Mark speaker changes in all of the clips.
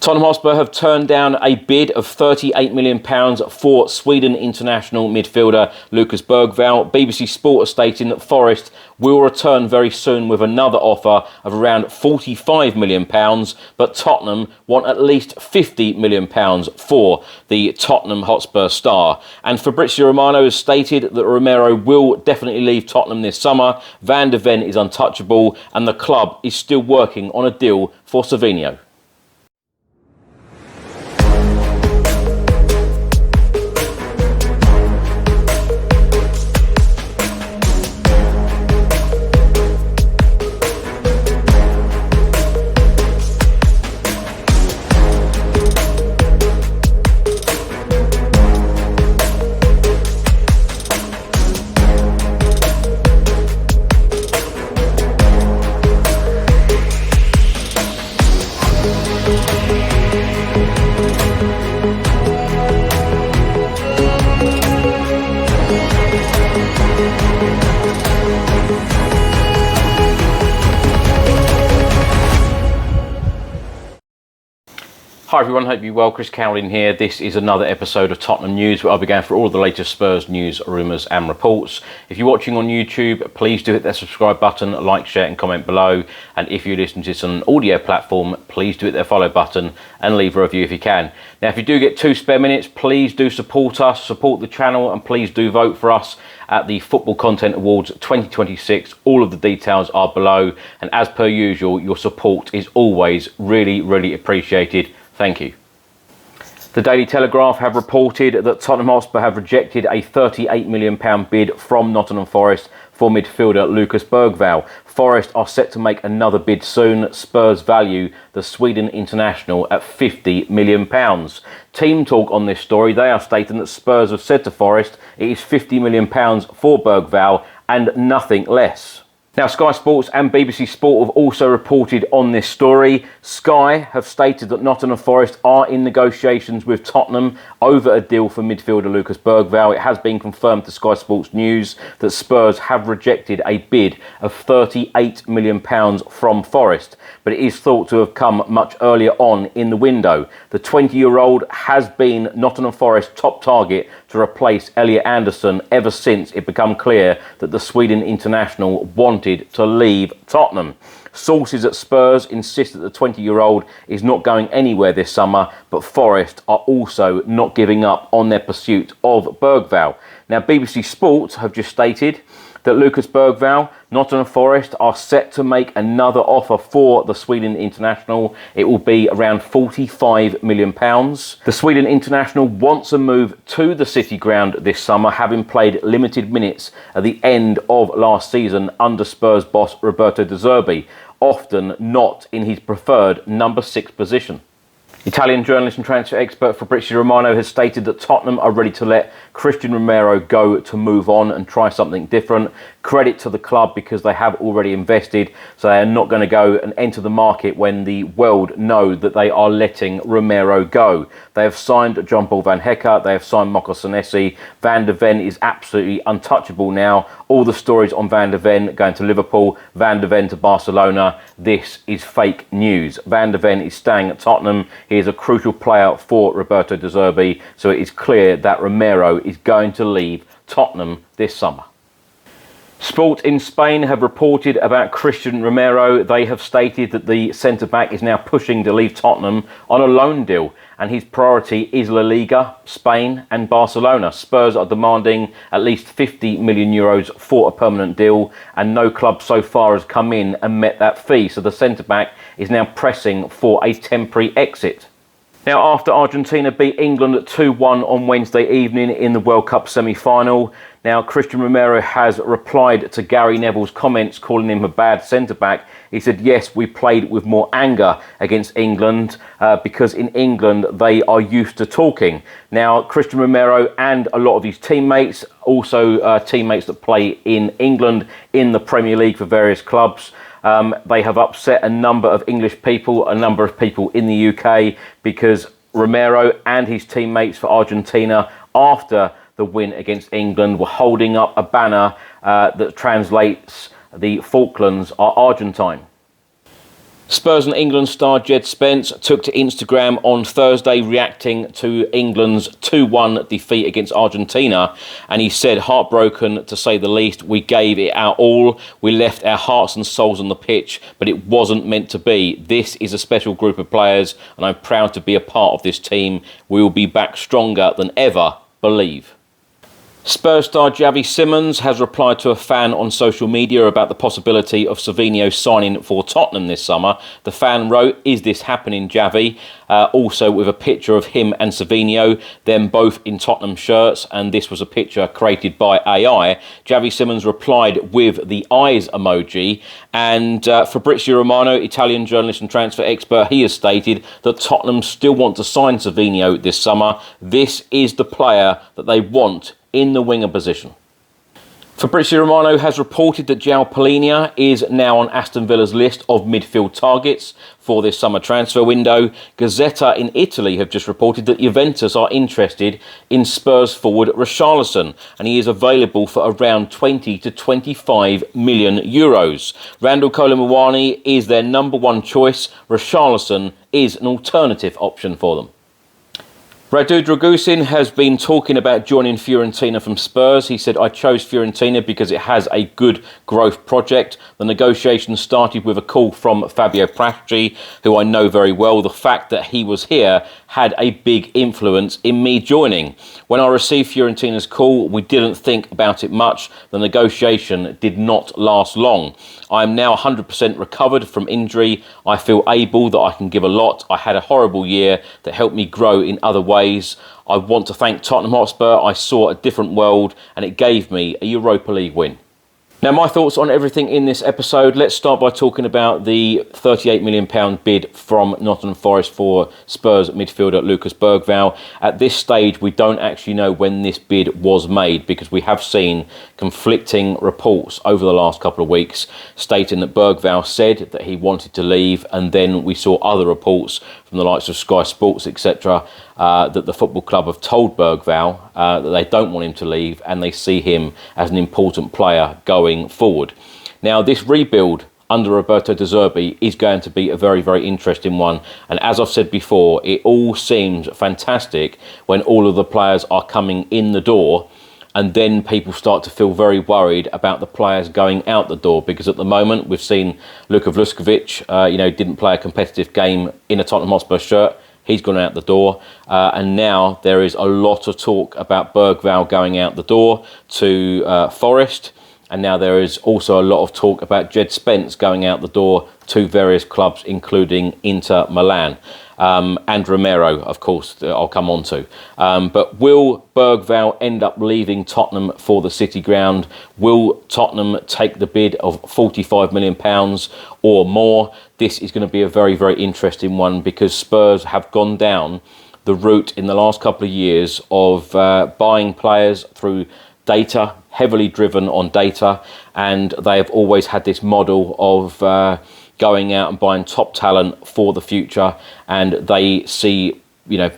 Speaker 1: Tottenham Hotspur have turned down a bid of £38 million for Sweden international midfielder Lucas Bergvall. BBC Sport are stating that Forest will return very soon with another offer of around £45 million, but Tottenham want at least £50 million for the Tottenham Hotspur star. And Fabrizio Romano has stated that Romero will definitely leave Tottenham this summer. Van de Ven is untouchable, and the club is still working on a deal for Savinho. Hi everyone, hope you're well. Chris Cowlin here. This is another episode of Tottenham News, where I'll be going through all the latest Spurs news, rumours and reports. If you're watching on YouTube, please do hit that subscribe button, like, share and comment below. And if you're listening to this on an audio platform, please do hit that follow button and leave a review if you can. Now, if you do get 2 spare minutes, please do support us, support the channel, and please do vote for us at the Football Content Awards 2026. All of the details are below. And as per usual, your support is always really, really appreciated. Thank you. The Daily Telegraph have reported that Tottenham Hotspur have rejected a £38 million bid from Nottingham Forest for midfielder Lucas Bergvall. Forest are set to make another bid soon. Spurs value the Sweden international at £50 million. Team Talk on this story, they are stating that Spurs have said to Forest it is £50 million for Bergvall and nothing less. Now, Sky Sports and BBC Sport have also reported on this story. Sky have stated that Nottingham Forest are in negotiations with Tottenham over a deal for midfielder Lucas Bergvall. It has been confirmed to Sky Sports News that Spurs have rejected a bid of £38 million from Forest, but it is thought to have come much earlier on in the window. The 20-year-old has been Nottingham Forest's top target to replace Elliot Anderson ever since it became clear that the Sweden international wanted to leave Tottenham. Sources at Spurs insist that the 20-year-old is not going anywhere this summer, but Forest are also not giving up on their pursuit of Bergvall. Now, BBC Sport have just stated that Lucas Bergvall, Nottingham Forest are set to make another offer for the Sweden international. It will be around £45 million. The Sweden international wants a move to the City ground this summer, having played limited minutes at the end of last season under Spurs boss Roberto De Zerbi, often not in his preferred number 6 position. Italian journalist and transfer expert Fabrizio Romano has stated that Tottenham are ready to let Christian Romero go to move on and try something different. Credit to the club because they have already invested, so they are not going to go and enter the market when the world know that they are letting Romero go. They have signed John-Paul Van Hecke, they have signed Marco Senesi. Van de Ven is absolutely untouchable now. All the stories on Van de Ven going to Liverpool, Van de Ven to Barcelona. This is fake news. Van de Ven is staying at Tottenham. He is a crucial player for Roberto De Zerbi, so it is clear that Romero is going to leave Tottenham this summer. Sport in Spain have reported about Christian Romero. They have stated that the centre-back is now pushing to leave Tottenham on a loan deal, and his priority is La Liga, Spain and Barcelona. Spurs are demanding at least €50 million for a permanent deal, and no club so far has come in and met that fee, so the centre-back is now pressing for a temporary exit. Now, after Argentina beat England at 2-1 on Wednesday evening in the World Cup semi-final, now Christian Romero has replied to Gary Neville's comments calling him a bad centre-back. He said, yes, we played with more anger against England because in England they are used to talking. Now, Christian Romero and a lot of his teammates, also teammates that play in England in the Premier League for various clubs, they have upset a number of English people, a number of people in the UK, because Romero and his teammates for Argentina, after the win against England, were holding up a banner that translates "the Falklands are Argentine." Spurs and England star Djed Spence took to Instagram on Thursday reacting to England's 2-1 defeat against Argentina, and he said, "Heartbroken to say the least. We gave it our all. We left our hearts and souls on the pitch, but it wasn't meant to be. This is a special group of players, and I'm proud to be a part of this team. We will be back stronger than ever. Believe." Spurs star Xavi Simons has replied to a fan on social media about the possibility of Savinho signing for Tottenham this summer. The fan wrote, "Is this happening, Xavi?" Also with a picture of him and Savinho, them both in Tottenham shirts, and this was a picture created by AI. Xavi Simons replied with the eyes emoji, and Fabrizio Romero, Italian journalist and transfer expert, he has stated that Tottenham still want to sign Savinho this summer. This is the player that they want in the winger position. Fabrizio Romano has reported that João Palhinha is now on Aston Villa's list of midfield targets for this summer transfer window. Gazzetta in Italy have just reported that Juventus are interested in Spurs forward Richarlison, and he is available for around 20 to 25 million euros. Randall Colomwani is their number one choice. Richarlison is an alternative option for them. Radu Drăgușin has been talking about joining Fiorentina from Spurs. He said, "I chose Fiorentina because it has a good growth project." The negotiations started with a call from Fabio Pracci, who I know very well. The fact that he was here had a big influence in me joining. When I received Fiorentina's call, we didn't think about it much. The negotiation did not last long. I am now 100% recovered from injury. I feel able that I can give a lot. I had a horrible year that helped me grow in other ways. I want to thank Tottenham Hotspur. I saw a different world and it gave me a Europa League win. Now, my thoughts on everything in this episode. Let's start by talking about the £38 million bid from Nottingham Forest for Spurs midfielder Lucas Bergvall. At this stage, we don't actually know when this bid was made because we have seen conflicting reports over the last couple of weeks stating that Bergvall said that he wanted to leave, and then we saw other reports from the likes of Sky Sports, etc., that the football club have told Bergvall that they don't want him to leave and they see him as an important player going forward. Now, this rebuild under Roberto De Zerbi is going to be a very, very interesting one. And as I've said before, it all seems fantastic when all of the players are coming in the door, and then people start to feel very worried about the players going out the door, because at the moment we've seen Luka Vlahovic, didn't play a competitive game in a Tottenham Hotspur shirt. He's gone out the door, and now there is a lot of talk about Bergvall going out the door to Forest, and now there is also a lot of talk about Djed Spence going out the door to various clubs, including Inter Milan. And Romero, of course, I'll come on to. But will Bergvall end up leaving Tottenham for the City Ground? Will Tottenham take the bid of £45 million or more? This is going to be a very, very interesting one, because Spurs have gone down the route in the last couple of years of buying players through data, heavily driven on data, and they have always had this model of going out and buying top talent for the future, and they see,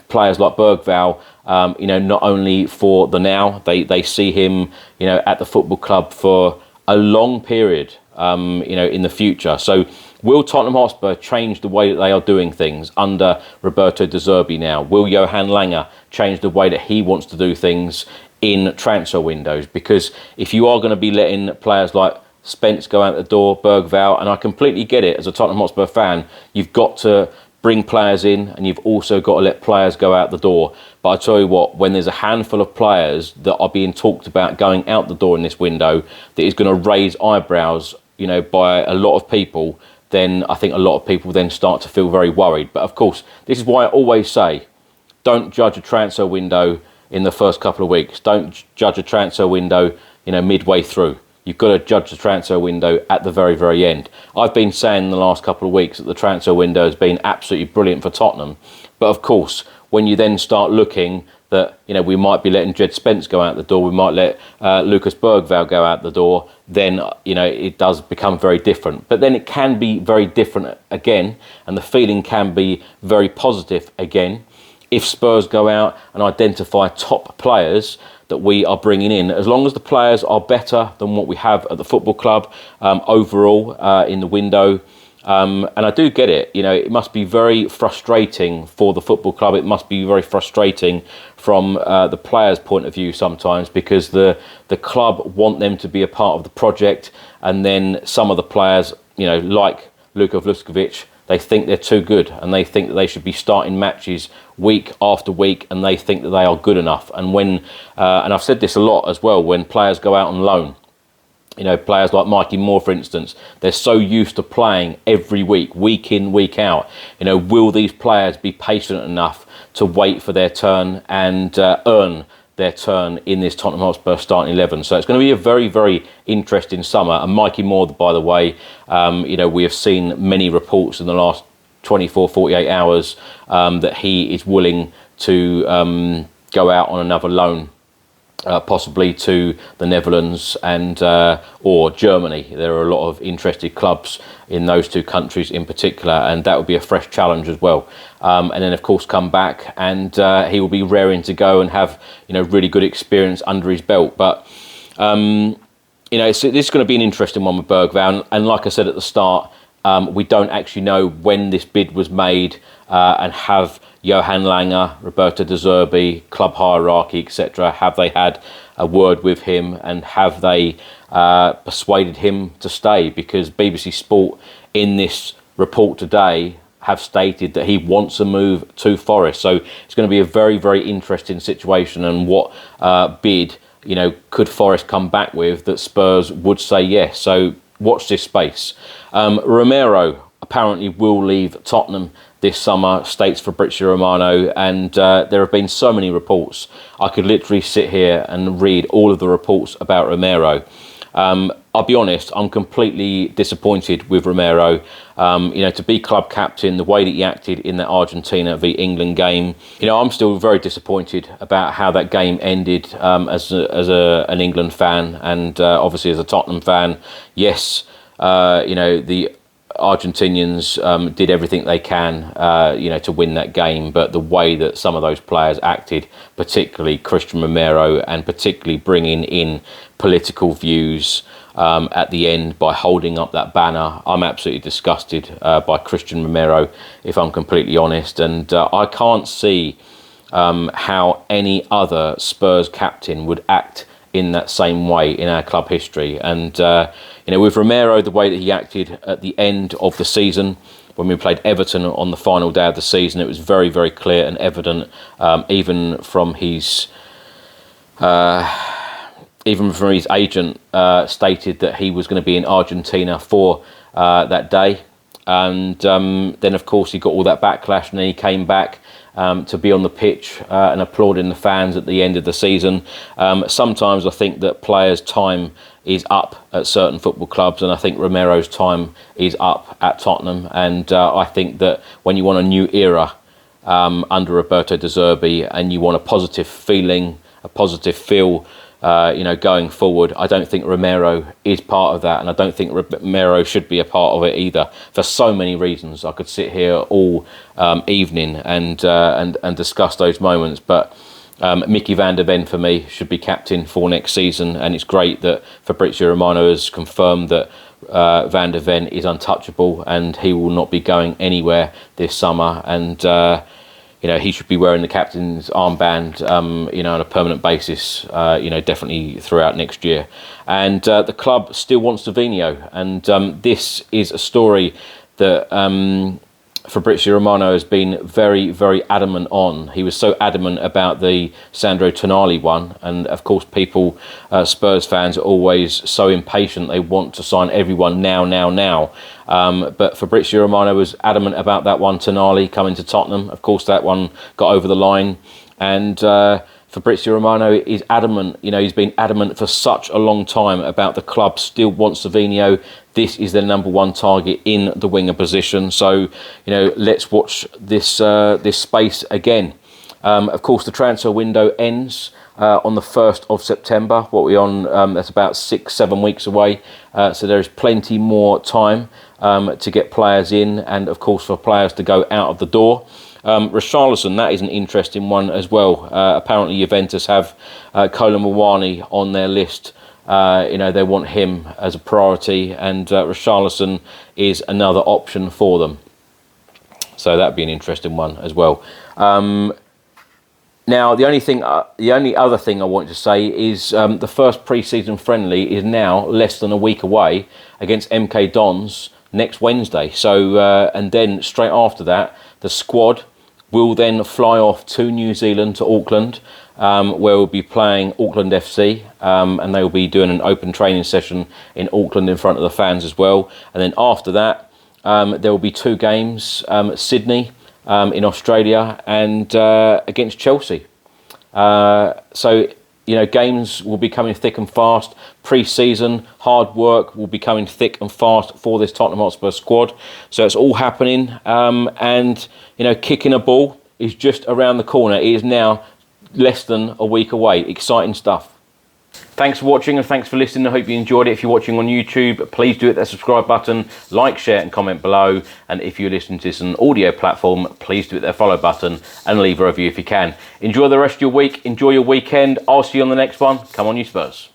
Speaker 1: players like Bergvall, not only for the now, they see him, at the football club for a long period, in the future. So will Tottenham Hotspur change the way that they are doing things under Roberto De Zerbi now? Will Johan Lange change the way that he wants to do things in transfer windows? Because if you are going to be letting players like Spence go out the door, Bergvall, and I completely get it as a Tottenham Hotspur fan, you've got to bring players in and you've also got to let players go out the door. But I tell you what, when there's a handful of players that are being talked about going out the door in this window that is going to raise eyebrows, by a lot of people, then I think a lot of people then start to feel very worried. But of course, this is why I always say, don't judge a transfer window in the first couple of weeks. Don't judge a transfer window, midway through. You've got to judge the transfer window at the very, very end. I've been saying in the last couple of weeks that the transfer window has been absolutely brilliant for Tottenham. But of course, when you then start looking that, we might be letting Djed Spence go out the door, we might let Lucas Bergvall go out the door, then, it does become very different. But then it can be very different again, and the feeling can be very positive again if Spurs go out and identify top players that we are bringing in, as long as the players are better than what we have at the football club overall in the window, And I do get it. It must be very frustrating for the football club. It must be very frustrating from the players' point of view sometimes, because the club want them to be a part of the project, and then some of the players, like Luka Vuskovic, they think they're too good, and they think that they should be starting matches week after week, and they think that they are good enough. And when and I've said this a lot as well, when players go out on loan, players like Mikey Moore, for instance, they're so used to playing every week in, week out. Will these players be patient enough to wait for their turn and earn their turn in this Tottenham Hotspur starting 11? So it's going to be a very, very interesting summer. And Mikey Moore, by the way, we have seen many reports in the last 24, 48 hours that he is willing to go out on another loan, possibly to the Netherlands and or Germany. There are a lot of interested clubs in those two countries in particular, and that would be a fresh challenge as well. And then, of course, come back, and he will be raring to go and have really good experience under his belt. But this is going to be an interesting one with Bergvall, and like I said at the start, we don't actually know when this bid was made, and have Johan Langer, Roberto De Zerbi, club hierarchy, etc., have they had a word with him, and have they persuaded him to stay? Because BBC Sport in this report today have stated that he wants a move to Forest. So it's going to be a very, very interesting situation, and what bid could Forest come back with that Spurs would say yes. So watch this space. Romero apparently will leave Tottenham this summer, states Fabrizio Romano, and there have been so many reports. I could literally sit here and read all of the reports about Romero. I'll be honest, I'm completely disappointed with Romero. To be club captain, the way that he acted in that Argentina v England game, I'm still very disappointed about how that game ended as an England fan, and obviously as a Tottenham fan. Yes, the Argentinians did everything they can, to win that game, but the way that some of those players acted, particularly Christian Romero, and particularly bringing in political views at the end by holding up that banner, I'm absolutely disgusted by Christian Romero, if I'm completely honest, and I can't see how any other Spurs captain would act in that same way in our club history. And with Romero, the way that he acted at the end of the season when we played Everton on the final day of the season, it was very, very clear and evident, even from his agent, stated that he was going to be in Argentina for that day. And then, of course, he got all that backlash, and then he came back to be on the pitch and applauding the fans at the end of the season. Sometimes I think that players' time is up at certain football clubs, and I think Romero's time is up at Tottenham. And I think that when you want a new era under Roberto De Zerbi, and you want a positive feeling, a positive feel, going forward, I don't think Romero is part of that, and I don't think Romero should be a part of it either, for so many reasons. I could sit here all evening and discuss those moments, but Mickey van der Ven for me should be captain for next season, and it's great that Fabrizio Romano has confirmed that van der Ven is untouchable and he will not be going anywhere this summer, and he should be wearing the captain's armband, on a permanent basis, definitely throughout next year. And the club still wants Savinho, and this is a story that Fabrizio Romano has been very, very adamant on. He was so adamant about the Sandro Tonali one, and of course people, Spurs fans, are always so impatient. They want to sign everyone now. But Fabrizio Romano was adamant about that one, Tonali coming to Tottenham. Of course that one got over the line, and Fabrizio Romano is adamant. He's been adamant for such a long time about the club still wants Savinho. This is their number one target in the winger position. So, let's watch this space again. Of course, the transfer window ends on the 1st of September. What we're on, that's about 6-7 weeks away. So there is plenty more time to get players in, and of course for players to go out of the door. Richarlison, that is an interesting one as well. Apparently Juventus have Cowlin on their list They want him as a priority, and Richarlison is another option for them. So that'd be an interesting one as well. Now, the only other thing I want to say is the first pre-season friendly is now less than a week away against MK Dons next Wednesday. So, and then straight after that, the squad will then fly off to New Zealand, to Auckland, where we'll be playing Auckland FC, and they will be doing an open training session in Auckland in front of the fans as well. And then after that, there will be 2 games, Sydney in Australia and against Chelsea. So, games will be coming thick and fast. Pre-season, hard work will be coming thick and fast for this Tottenham Hotspur squad. So it's all happening. And, kicking a ball is just around the corner. It is now less than a week away. Exciting stuff. Thanks for watching and thanks for listening. I hope you enjoyed it. If you're watching on YouTube, please do hit that subscribe button, like, share and comment below. And if you're listening to this on an audio platform, please do hit that follow button and leave a review if you can. Enjoy the rest of your week. Enjoy your weekend. I'll see you on the next one. Come on, you Spurs.